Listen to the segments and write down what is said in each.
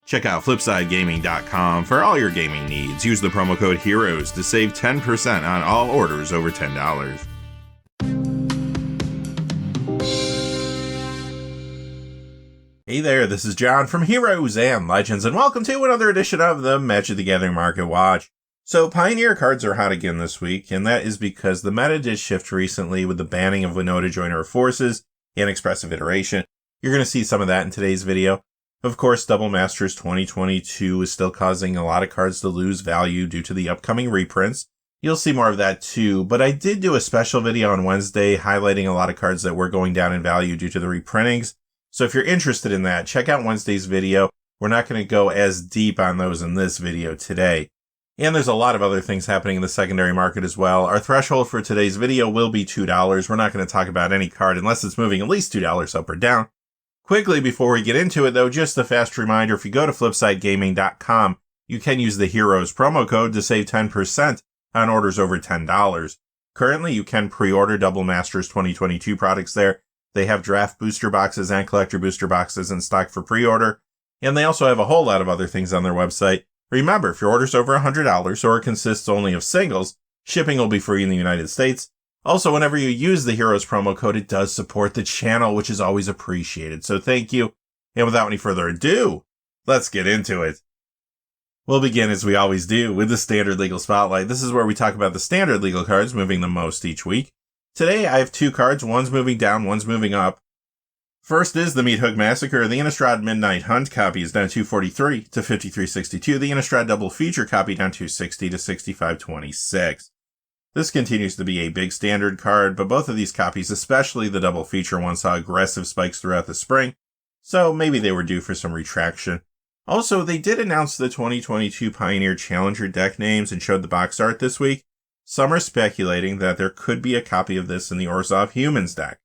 Check out FlipsideGaming.com for all your gaming needs. Use the promo code HEROES to save 10% on all orders over $10. Hey there, this is John from Heroes and Legends, and welcome to another edition of the Magic the Gathering Market Watch. So, Pioneer cards are hot again this week, and that is because the meta did shift recently with the banning of Winota Joiner of Forces and Expressive Iteration. You're going to see some of that in today's video. Of course, Double Masters 2022 is still causing a lot of cards to lose value due to the upcoming reprints. You'll see more of that too, but I did do a special video on Wednesday highlighting a lot of cards that were going down in value due to the reprintings. So if you're interested in that, check out Wednesday's video. We're not going to go as deep on those in this video today. And there's a lot of other things happening in the secondary market as well. Our threshold for today's video will be $2. We're not going to talk about any card unless it's moving at least $2 up or down. Quickly, before we get into it though, just a fast reminder, if you go to FlipsideGaming.com, you can use the Heroes promo code to save 10% on orders over $10. Currently, you can pre-order Double Masters 2022 products there. They have draft booster boxes and collector booster boxes in stock for pre-order. And they also have a whole lot of other things on their website. Remember, if your order's over $100 or it consists only of singles, shipping will be free in the United States. Also, whenever you use the Heroes promo code, it does support the channel, which is always appreciated. So thank you. And without any further ado, let's get into it. We'll begin, as we always do, with the Standard Legal Spotlight. This is where we talk about the standard legal cards moving the most each week. Today, I have two cards. One's moving down, one's moving up. First is the Meat Hook Massacre. The Innistrad Midnight Hunt copy is down 243 to 5362. The Innistrad Double Feature copy down 260 to 6526. This continues to be a big standard card, but both of these copies, especially the double feature one, saw aggressive spikes throughout the spring, so maybe they were due for some retraction. Also, they did announce the 2022 Pioneer Challenger deck names and showed the box art this week. Some are speculating that there could be a copy of this in the Orzhov Humans deck.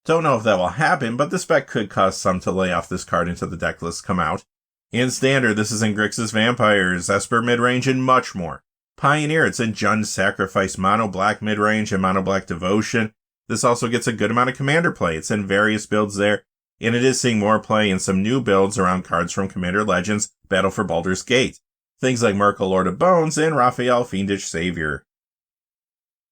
Don't know if that will happen, but the spec could cause some to lay off this card until the deck lists come out. In Standard, this is in Grixis Vampires, Esper Midrange, and much more. Pioneer, it's in Jund Sacrifice, Mono Black Midrange, and Mono Black Devotion. This also gets a good amount of Commander play. It's in various builds there, and it is seeing more play in some new builds around cards from Commander Legends, Battle for Baldur's Gate. Things like Merkle, Lord of Bones, and Raphael, Fiendish Savior.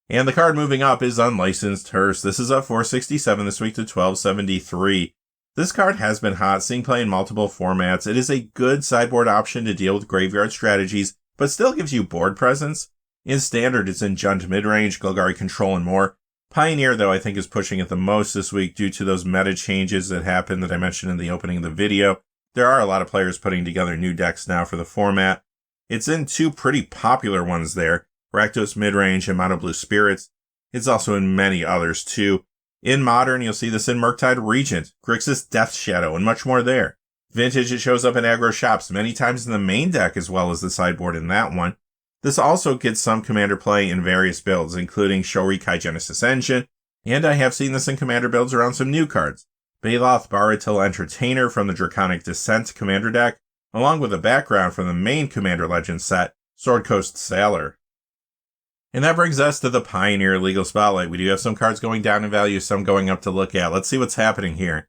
And the card moving up is Unlicensed Hearse. This is up 467 this week to 1273. This card has been hot, seeing play in multiple formats. It is a good sideboard option to deal with graveyard strategies, but still gives you board presence. In Standard, it's in Jund Midrange, Golgari Control, and more. Pioneer, though, I think is pushing it the most this week due to those meta changes that happened that I mentioned in the opening of the video. There are a lot of players putting together new decks now for the format. It's in two pretty popular ones there, Rakdos Midrange and Mono Blue Spirits. It's also in many others too. In Modern, you'll see this in Murktide Regent, Grixis Death Shadow, and much more there. Vintage, it shows up in aggro shops many times in the main deck as well as the sideboard in that one. This also gets some Commander play in various builds, including Shorikai Genesis Engine, and I have seen this in Commander builds around some new cards. Baloth Baratil Entertainer from the Draconic Descent Commander deck, along with a background from the main Commander Legends set, Sword Coast Sailor. And that brings us to the Pioneer Legal Spotlight. We do have some cards going down in value, some going up to look at. Let's see what's happening here.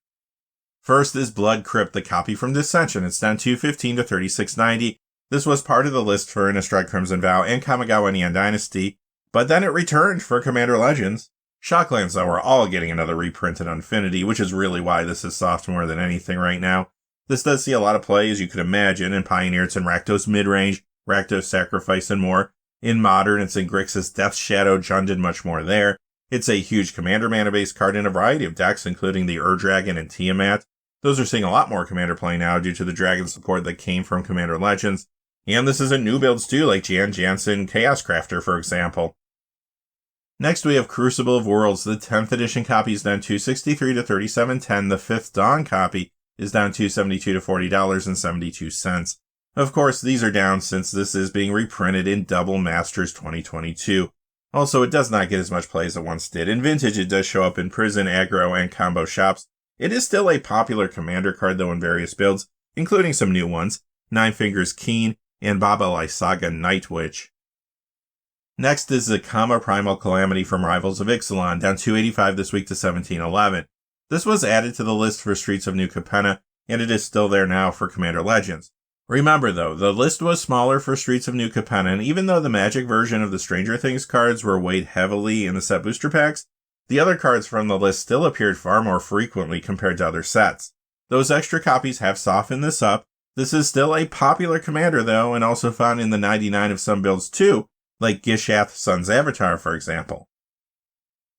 First is Blood Crypt, the copy from Dissension. It's down 215 to 3690. This was part of the list for Innistrad Crimson Vow and Kamigawa Neon Dynasty, but then it returned for Commander Legends. Shocklands, though, are all getting another reprint in Infinity, which is really why this is soft more than anything right now. This does see a lot of play, as you could imagine. In Pioneer, it's in Rakdos Midrange, Rakdos Sacrifice, and more. In Modern, it's in Grixis Death Shadow, Jund, and much more there. It's a huge Commander mana-based card in a variety of decks, including the Ur-Dragon and Tiamat. Those are seeing a lot more Commander play now due to the Dragon support that came from Commander Legends. And this is in new builds too, like Jan Jansen Chaos Crafter, for example. Next we have Crucible of Worlds. The 10th edition copy is down 263 to 3710. The 5th Dawn copy is down 272 to $40.72. Of course, these are down since this is being reprinted in Double Masters 2022. Also, it does not get as much play as it once did. In Vintage, it does show up in Prison, Aggro, and Combo shops. It is still a popular Commander card, though, in various builds, including some new ones, Nine Fingers Keen and Baba Lysaga Night Witch. Next is the Kama Primal Calamity from Rivals of Ixalan, down 285 this week to 1711. This was added to the list for Streets of New Capenna, and it is still there now for Commander Legends. Remember though, the list was smaller for Streets of New Capenna, and even though the Magic version of the Stranger Things cards were weighed heavily in the set booster packs, the other cards from the list still appeared far more frequently compared to other sets. Those extra copies have softened this up. This is still a popular commander though, and also found in the 99 of some builds too, like Gishath's Son's Avatar for example.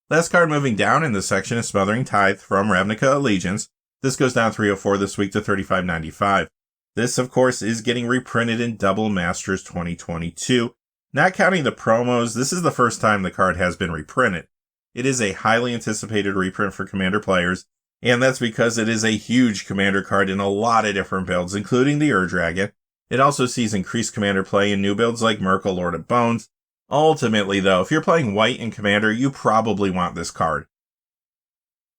Last card moving down in this section is Smothering Tithe from Ravnica Allegiance. This goes down 304 this week to $35.95. This, of course, is getting reprinted in Double Masters 2022. Not counting the promos, this is the first time the card has been reprinted. It is a highly anticipated reprint for Commander players, and that's because it is a huge Commander card in a lot of different builds, including the Ur-Dragon. It also sees increased Commander play in new builds like Merkle, Lord of Bones. Ultimately, though, if you're playing white in Commander, you probably want this card.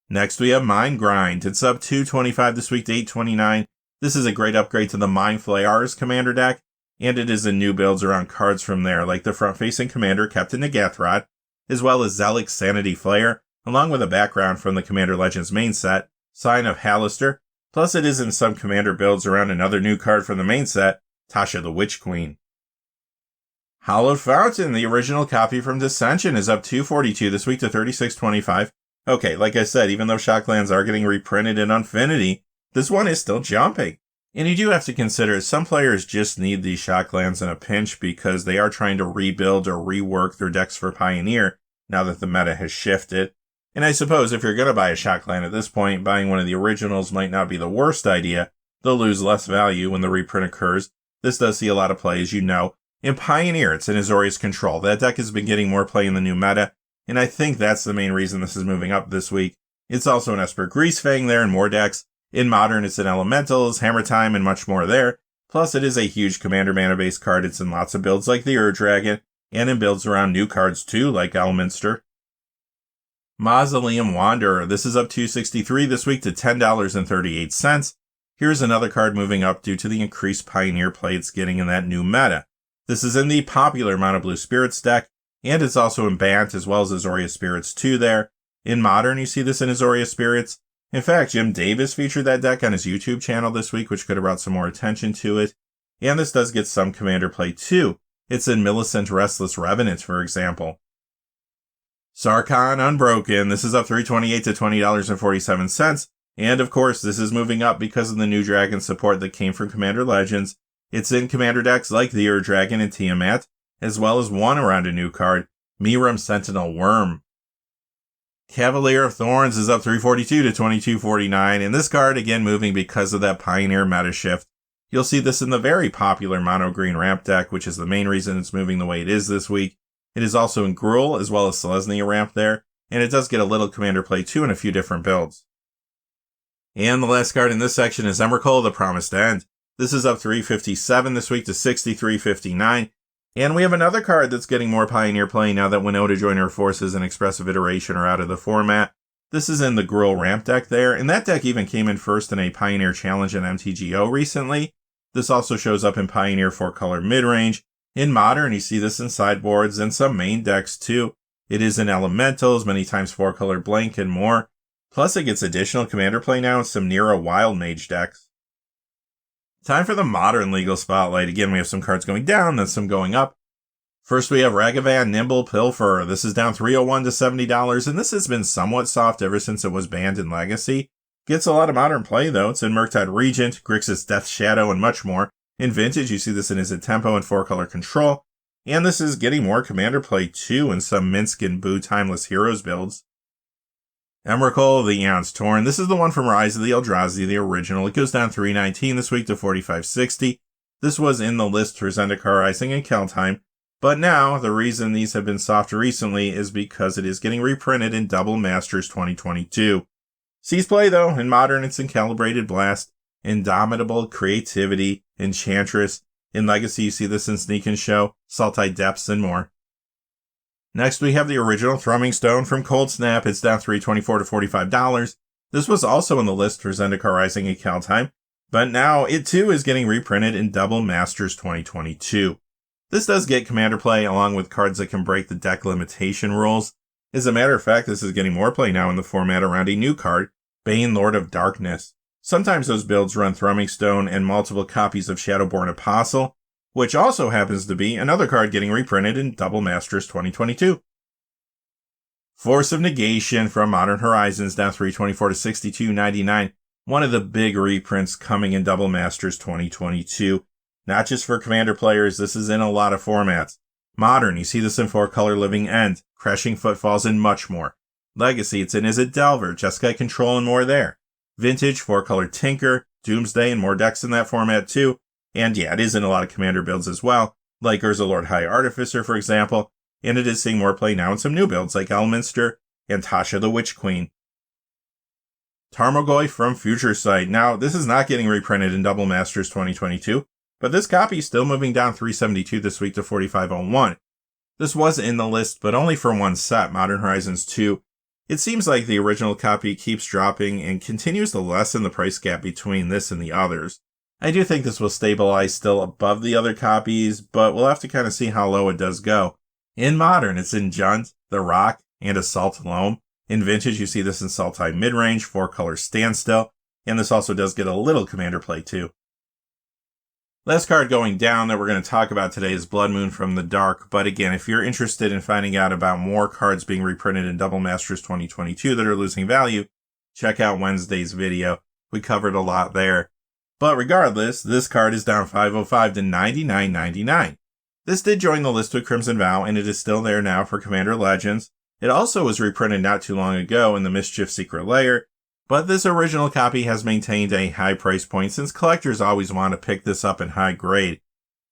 Next, we have Mind Grind. It's up $2.25 this week to $8.29. This is a great upgrade to the Mind Flayers Commander deck, and it is in new builds around cards from there, like the front-facing Commander Captain Nagathron, as well as Zelix Sanity Flayer, along with a background from the Commander Legends main set, Sign of Hallister, plus it is in some Commander builds around another new card from the main set, Tasha the Witch Queen. Hallowed Fountain, the original copy from Dissension, is up $2.42 this week to $36.25. Okay, like I said, even though Shocklands are getting reprinted in Unfinity, this one is still jumping. And you do have to consider some players just need these Shocklands in a pinch because they are trying to rebuild or rework their decks for Pioneer now that the meta has shifted. And I suppose if you're going to buy a Shockland at this point, buying one of the originals might not be the worst idea. They'll lose less value when the reprint occurs. This does see a lot of play, as you know. In Pioneer, it's in Azorius Control. That deck has been getting more play in the new meta, and I think that's the main reason this is moving up this week. It's also in Esper Greasefang there and more decks. In Modern, it's in Elementals, Hammer Time, and much more there. Plus, it is a huge Commander mana-based card. It's in lots of builds like the Ur-Dragon, and in builds around new cards too, like Elminster. Mausoleum Wanderer. This is up $2.63 this week to $10.38. Here's another card moving up due to the increased Pioneer play it's getting in that new meta. This is in the popular Mono Blue Spirits deck, and it's also in Bant as well as Azorius Spirits 2 there. In Modern, you see this in Azorius Spirits. In fact, Jim Davis featured that deck on his YouTube channel this week, which could have brought some more attention to it. And this does get some Commander play too. It's in Millicent Restless Revenant, for example. Sarkhan Unbroken. This is up $3.28 to $20.47. And of course, this is moving up because of the new Dragon support that came from Commander Legends. It's in Commander decks like the Ur-Dragon and Tiamat, as well as one around a new card, Miram Sentinel Worm. Cavalier of Thorns is up $3.42 to $22.49, and this card again moving because of that Pioneer meta shift. You'll see this in the very popular Mono Green Ramp deck, which is the main reason it's moving the way it is this week. It is also in Gruul as well as Selesnya Ramp there, and it does get a little Commander play too in a few different builds. And the last card in this section is Emrakul, the Promised End. This is up $3.57 this week to $63.59. And we have another card that's getting more Pioneer play now that Winota Joiner Forces and Expressive Iteration are out of the format. This is in the Gruul Ramp deck there, and that deck even came in first in a Pioneer Challenge in MTGO recently. This also shows up in Pioneer 4-color midrange. In Modern, you see this in sideboards and some main decks too. It is in Elementals, many times 4-color blank and more. Plus it gets additional Commander play now in some Nero Wild Mage decks. Time for the Modern Legal Spotlight. Again, we have some cards going down, then some going up. First, we have Ragavan Nimble Pilfer. This is down $3.01 to $70, and this has been somewhat soft ever since it was banned in Legacy. Gets a lot of Modern play, though. It's in Murktide Regent, Grixis Death Shadow, and much more. In Vintage, you see this in Izzet Tempo and 4-color Control. And this is getting more Commander play, too, in some Minsk and Boo Timeless Heroes builds. Emrakul, the Eon's Torn. This is the one from Rise of the Eldrazi, the original. It goes down $3.19 this week to $45.60. This was in the list for Zendikar Rising and Kaldheim, but now the reason these have been soft recently is because it is getting reprinted in Double Masters 2022. Sees play though. In Modern, it's in Calibrated Blast, Indomitable Creativity, Enchantress. In Legacy, you see this in Sneak and Show, Sultai Depths, and more. Next, we have the original Thrumming Stone from Cold Snap. It's down $3.24 to $45. This was also in the list for Zendikar Rising and Kaldheim, but now it too is getting reprinted in Double Masters 2022. This does get Commander play along with cards that can break the deck limitation rules. As a matter of fact, this is getting more play now in the format around a new card, Bane Lord of Darkness. Sometimes those builds run Thrumming Stone and multiple copies of Shadowborn Apostle, which also happens to be another card getting reprinted in Double Masters 2022. Force of Negation from Modern Horizons down 324 to 62.99. One of the big reprints coming in Double Masters 2022. Not just for Commander players, this is in a lot of formats. Modern, you see this in 4-color Living End, Crashing Footfalls, and much more. Legacy, it's in Izzet Delver, Jeskai Control, and more there. Vintage, 4-color Tinker, Doomsday, and more decks in that format too. And yeah, it is in a lot of Commander builds as well, like Urza Lord High Artificer, for example. And it is seeing more play now in some new builds like Elminster and Tasha the Witch Queen. Tarmogoyf from Future Sight. Now, this is not getting reprinted in Double Masters 2022, but this copy is still moving down 372 this week to 4501. This was in the list, but only for one set, Modern Horizons 2. It seems like the original copy keeps dropping and continues to lessen the price gap between this and the others. I do think this will stabilize still above the other copies, but we'll have to kind of see how low it does go. In Modern, it's in Jund, The Rock, and Assault Loam. In Vintage, you see this in Sultai Midrange, 4-color Standstill, and this also does get a little Commander play too. Last card going down that we're going to talk about today is Blood Moon from the Dark, but again, if you're interested in finding out about more cards being reprinted in Double Masters 2022 that are losing value, check out Wednesday's video. We covered a lot there. But regardless, this card is down 505 to 99.99. This did join the list with Crimson Vow, and it is still there now for Commander Legends. It also was reprinted not too long ago in the Mischief Secret Lair, but this original copy has maintained a high price point since collectors always want to pick this up in high grade.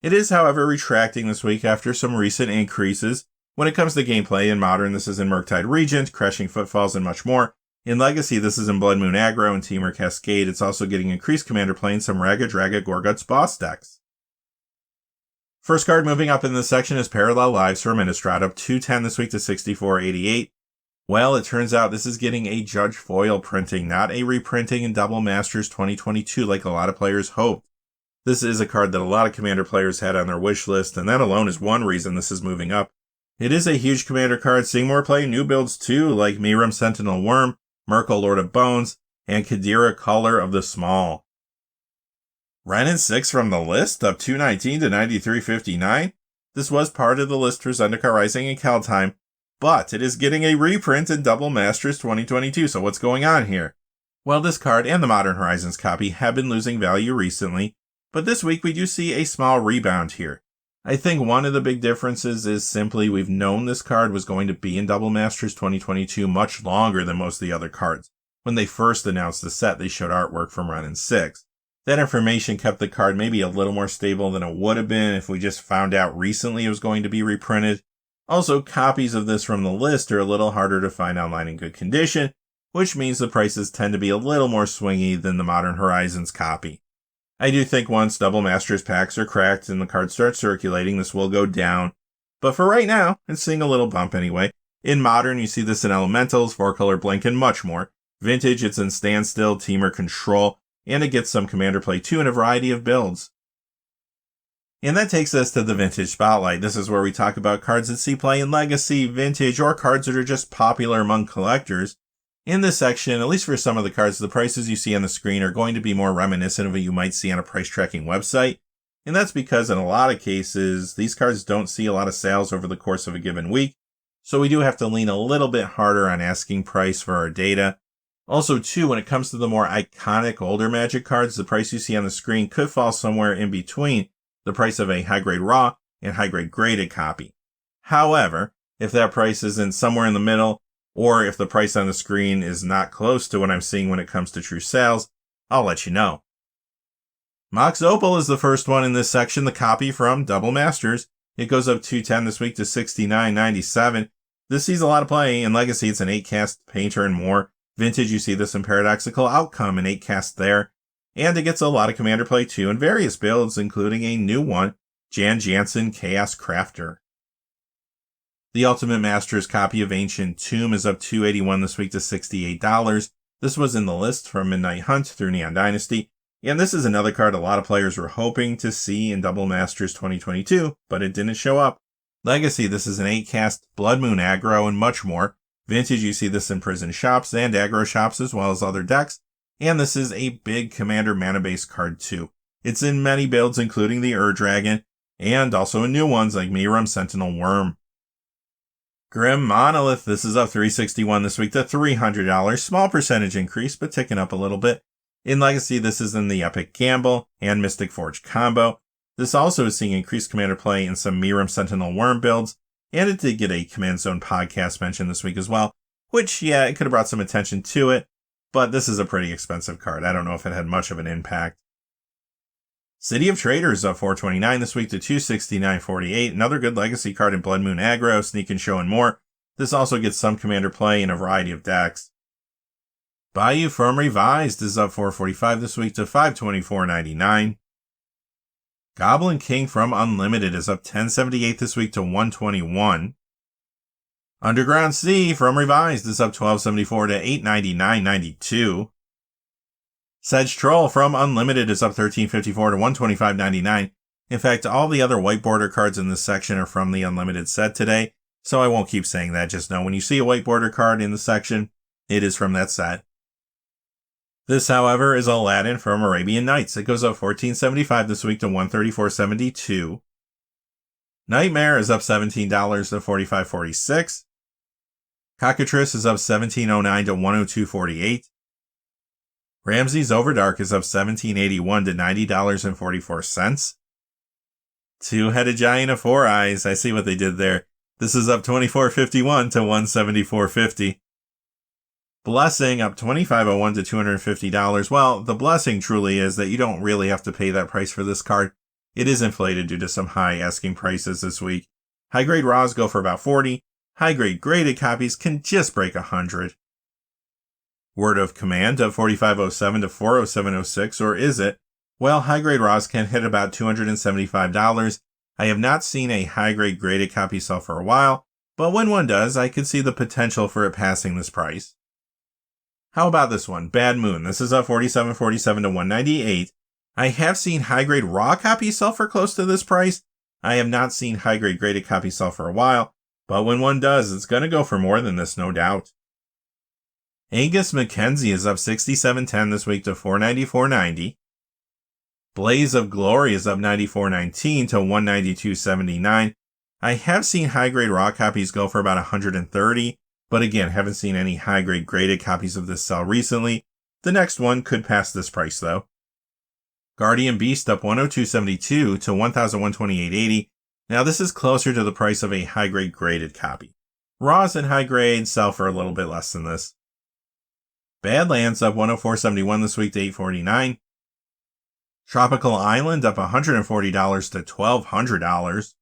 It is, however, retracting this week after some recent increases. When it comes to gameplay in Modern, this is in Murktide Regent, Crashing Footfalls, and much more. In Legacy, this is in Blood Moon Aggro and Temur Cascade. It's also getting increased Commander play in some Raga Draga Gorguts boss decks. First card moving up in this section is Parallel Lives from Innistrad, up 210 this week to 64.88. Well, it turns out this is getting a Judge Foil printing, not a reprinting in Double Masters 2022 like a lot of players hoped. This is a card that a lot of Commander players had on their wish list, and that alone is one reason this is moving up. It is a huge Commander card, seeing more play in new builds too, like Miram Sentinel Worm, Merkle Lord of Bones, and Kadira Caller of the Small. Renin 6 from the list, up 219 to 93.59. This was part of the list for Zendikar Rising and Kaldheim, but it is getting a reprint in Double Masters 2022, so what's going on here? Well, this card and the Modern Horizons copy have been losing value recently, but this week we do see a small rebound here. I think one of the big differences is simply we've known this card was going to be in Double Masters 2022 much longer than most of the other cards. When they first announced the set, they showed artwork from Renin 6. That information kept the card maybe a little more stable than it would have been if we just found out recently it was going to be reprinted. Also, copies of this from the list are a little harder to find online in good condition, which means the prices tend to be a little more swingy than the Modern Horizons copy. I do think once Double Masters packs are cracked and the cards start circulating, this will go down. But for right now, it's seeing a little bump anyway. In Modern, you see this in Elementals, 4-color Blink, and much more. Vintage, it's in Standstill, Temur Control, and it gets some Commander play too in a variety of builds. And that takes us to the Vintage Spotlight. This is where we talk about cards that see play in Legacy, Vintage, or cards that are just popular among collectors. In this section, at least for some of the cards, the prices you see on the screen are going to be more reminiscent of what you might see on a price tracking website. And that's because in a lot of cases, these cards don't see a lot of sales over the course of a given week. So we do have to lean a little bit harder on asking price for our data. Also, too, when it comes to the more iconic older Magic cards, the price you see on the screen could fall somewhere in between the price of a high-grade raw and high-grade graded copy. However, if that price isn't somewhere in the middle, or if the price on the screen is not close to what I'm seeing when it comes to true sales, I'll let you know. Mox Opal is the first one in this section, the copy from Double Masters. It goes up 210 this week to 69.97. This sees a lot of play. In Legacy, it's an 8-cast Painter and more. Vintage, you see this in Paradoxical Outcome, an 8-cast there. And it gets a lot of Commander play too in various builds, including a new one, Jan Jansen Chaos Crafter. The Ultimate Masters copy of Ancient Tomb is up $281 this week to $68. This was in the list from Midnight Hunt through Neon Dynasty. And this is another card a lot of players were hoping to see in Double Masters 2022, but it didn't show up. Legacy, this is an 8-cast Blood Moon aggro and much more. Vintage, you see this in prison shops and aggro shops as well as other decks. and this is a big Commander mana-based card too. It's in many builds, including the Dragon, and also in new ones like Miram Sentinel Worm. Grim Monolith, this is up $361 this week to $300. Small percentage increase, but ticking up a little bit. In Legacy, this is in the Epic Gamble and Mystic Forge combo. This also is seeing increased commander play in some Miram Sentinel Worm builds, and it did get a Command Zone podcast mention this week as well, which, yeah, it could have brought some attention to it, but this is a pretty expensive card. I don't know if it had much of an impact. City of Traders up $429 this week to $269.48. Another good Legacy card in Blood Moon Aggro, Sneak and Show, and more. This also gets some commander play in a variety of decks. Bayou from Revised is up $445 this week to $524.99. Goblin King from Unlimited is up $10.78 this week to $121. Underground Sea from Revised is up $12.74 to $899.92. Sedge Troll from Unlimited is up $13.54 to $125.99. In fact, all the other white border cards in this section are from the Unlimited set today, so I won't keep saying that. Just know when you see a white border card in the section, it is from that set. This, however, is Aladdin from Arabian Nights. It goes up $14.75 this week to $134.72. Nightmare is up $17 to $45.46. Cockatrice is up $17.09 to $102.48. Ramsey's Overdark is up $17.81 to $90.44. Two-Headed Giant of Four Eyes. I see what they did there. This is up $24.51 to $174.50. Blessing up $25.01 to $250. Well, the blessing truly is that you don't really have to pay that price for this card. It is inflated due to some high asking prices this week. High-grade raws go for about $40. High-grade graded copies can just break $100. Word of Command up $45.07 to $407.06, or is it? Well, high-grade raws can hit about $275. I have not seen a high-grade graded copy sell for a while, but when one does, I could see the potential for it passing this price. How about this one? Bad Moon. This is up $47.47 to $198. I have seen high-grade raw copies sell for close to this price. I have not seen high-grade graded copies sell for a while, but when one does, it's going to go for more than this, no doubt. Angus Mackenzie is up $67.10 this week to $494.90. Blaze of Glory is up $94.19 to $192.79. I have seen high-grade raw copies go for about $130, but again, haven't seen any high-grade graded copies of this sell recently. The next one could pass this price, though. Guardian Beast up $102.72 to $1,128.80. Now, this is closer to the price of a high-grade graded copy. Raws and high-grade sell for a little bit less than this. Badlands up $104.71 this week to $849. Tropical Island up $140 to $1,200.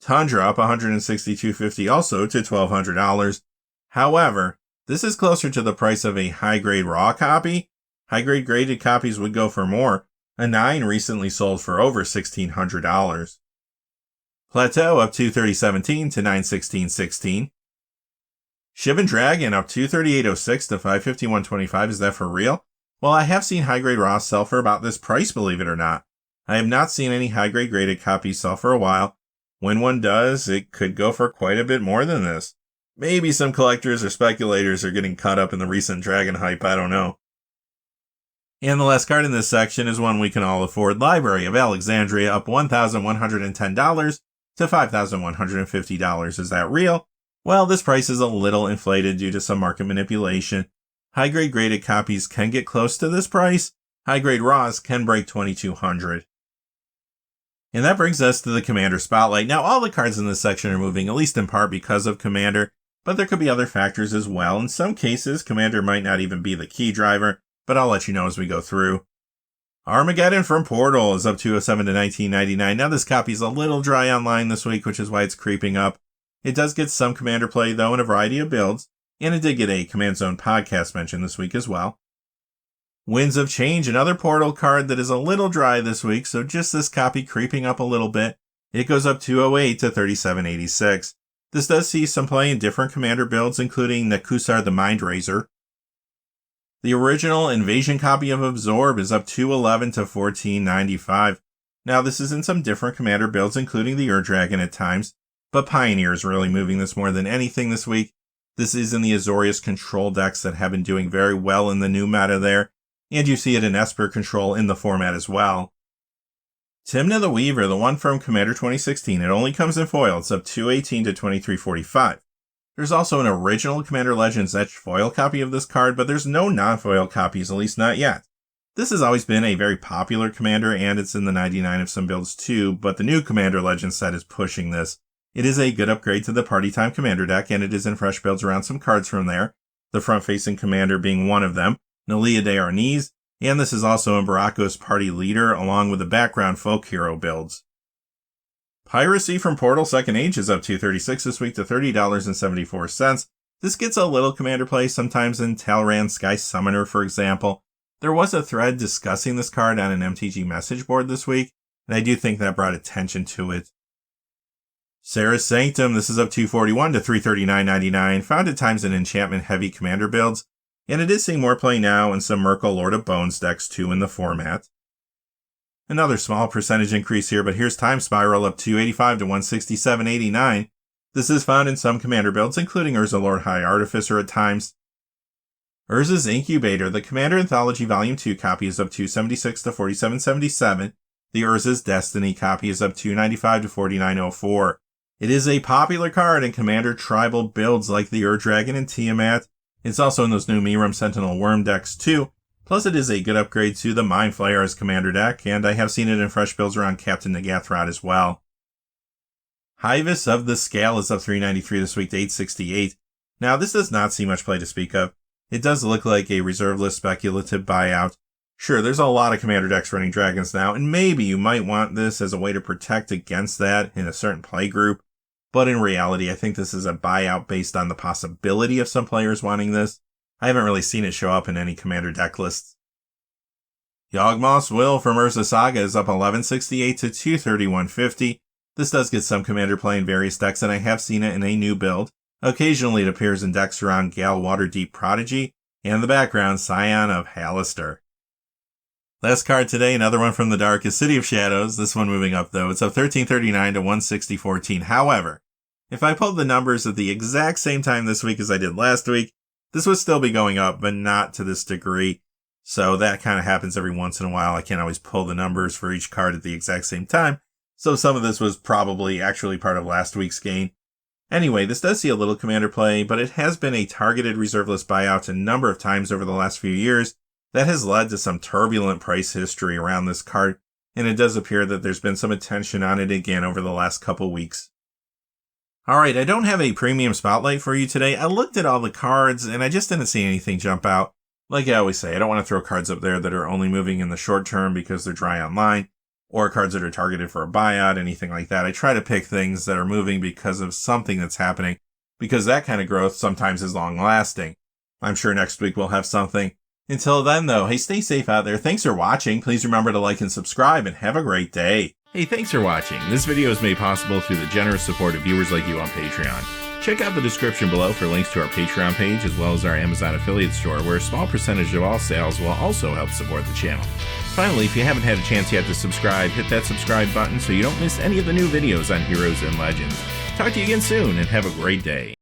Tundra up $162.50 also to $1,200. However, this is closer to the price of a high-grade raw copy. High-grade graded copies would go for more. A 9 recently sold for over $1,600. Plateau up $230.17 to $916.16. Shivan Dragon up $238.06 to $551.25. Is that for real? Well, I have seen high-grade raw sell for about this price, believe it or not. I have not seen any high-grade graded copies sell for a while. When one does, it could go for quite a bit more than this. Maybe some collectors or speculators are getting caught up in the recent dragon hype, I don't know. And the last card in this section is one we can all afford. Library of Alexandria up $1,110 to $5,150. Is that real? Well, this price is a little inflated due to some market manipulation. High-grade graded copies can get close to this price. High-grade raws can break $2,200. And that brings us to the Commander Spotlight. Now, all the cards in this section are moving, at least in part because of Commander, but there could be other factors as well. In some cases, Commander might not even be the key driver, but I'll let you know as we go through. Armageddon from Portal is up $207 to $19.99. Now, this copy's a little dry online this week, which is why it's creeping up. It does get some Commander play, though, in a variety of builds, and it did get a Command Zone podcast mention this week as well. Winds of Change, another Portal card that is a little dry this week, so just this copy creeping up a little bit. It goes up $208 to $37.86. This does see some play in different Commander builds, including Nekusar the Mindraiser. The original Invasion copy of Absorb is up $211 to $14.95. Now, this is in some different Commander builds, including the Dragon at times, but Pioneer is really moving this more than anything this week. This is in the Azorius control decks that have been doing very well in the new meta there, and you see it in Esper control in the format as well. Timna the Weaver, the one from Commander 2016, it only comes in foil. It's up 218 to 2345. There's also an original Commander Legends etched foil copy of this card, but there's no non-foil copies, at least not yet. This has always been a very popular Commander, and it's in the 99 of some builds too, but the new Commander Legends set is pushing this. It is a good upgrade to the Party Time Commander deck, and it is in fresh builds around some cards from there, the front-facing Commander being one of them, Nalia de Arnis, and this is also in Baracos Party Leader, along with the background Folk Hero builds. Piracy from Portal 2nd Age is up $2.36 this week to $30.74. This gets a little Commander play, sometimes in Talran Sky Summoner, for example. There was a thread discussing this card on an MTG message board this week, and I do think that brought attention to it. Sarah's Sanctum, this is up $2.41 to $339.99, found at times in enchantment-heavy Commander builds, and it is seeing more play now in some Merkle Lord of Bones decks too in the format. Another small percentage increase here, but here's Time Spiral up $2.85 to $167.89. This is found in some Commander builds, including Urza Lord High Artificer at times. Urza's Incubator, the Commander Anthology Volume 2 copy is up $2.76 to $47.77. The Urza's Destiny copy is up $2.95 to $49.04. It is a popular card in Commander tribal builds like the Ur-Dragon and Tiamat. It's also in those new Miram Sentinel Worm decks too. Plus it is a good upgrade to the Mind Flayer as Commander deck, and I have seen it in fresh builds around Captain Nagathrod as well. Hivus of the Scale is up $3.93 this week to $8.68. Now this does not see much play to speak of. It does look like a reserve list speculative buyout. Sure, there's a lot of Commander decks running Dragons now, and maybe you might want this as a way to protect against that in a certain play group. But in reality, I think this is a buyout based on the possibility of some players wanting this. I haven't really seen it show up in any Commander deck lists. Yawgmoth's Will from Urza Saga is up $11.68 to $231.50. This does get some Commander play in various decks, and I have seen it in a new build. Occasionally it appears in decks around Gal Waterdeep Prodigy, and the background Scion of Halaster. Last card today, another one from the dark, is City of Shadows. This one moving up though. It's up $13.39 to $160.14. However, if I pulled the numbers at the exact same time this week as I did last week, this would still be going up, but not to this degree. So that kind of happens every once in a while. I can't always pull the numbers for each card at the exact same time. So some of this was probably actually part of last week's gain. Anyway, this does see a little Commander play, but it has been a targeted reserve list buyout a number of times over the last few years. That has led to some turbulent price history around this card, and it does appear that there's been some attention on it again over the last couple weeks. Alright, I don't have a premium spotlight for you today. I looked at all the cards, and I just didn't see anything jump out. Like I always say, I don't want to throw cards up there that are only moving in the short term because they're dry online, or cards that are targeted for a buyout, anything like that. I try to pick things that are moving because of something that's happening, because that kind of growth sometimes is long-lasting. I'm sure next week we'll have something. Until then, though, hey, stay safe out there. Thanks for watching. Please remember to like and subscribe, and have a great day. Hey, thanks for watching. This video is made possible through the generous support of viewers like you on Patreon. Check out the description below for links to our Patreon page, as well as our Amazon affiliate store, where a small percentage of all sales will also help support the channel. Finally, if you haven't had a chance yet to subscribe, hit that subscribe button so you don't miss any of the new videos on Heroes and Legends. Talk to you again soon, and have a great day.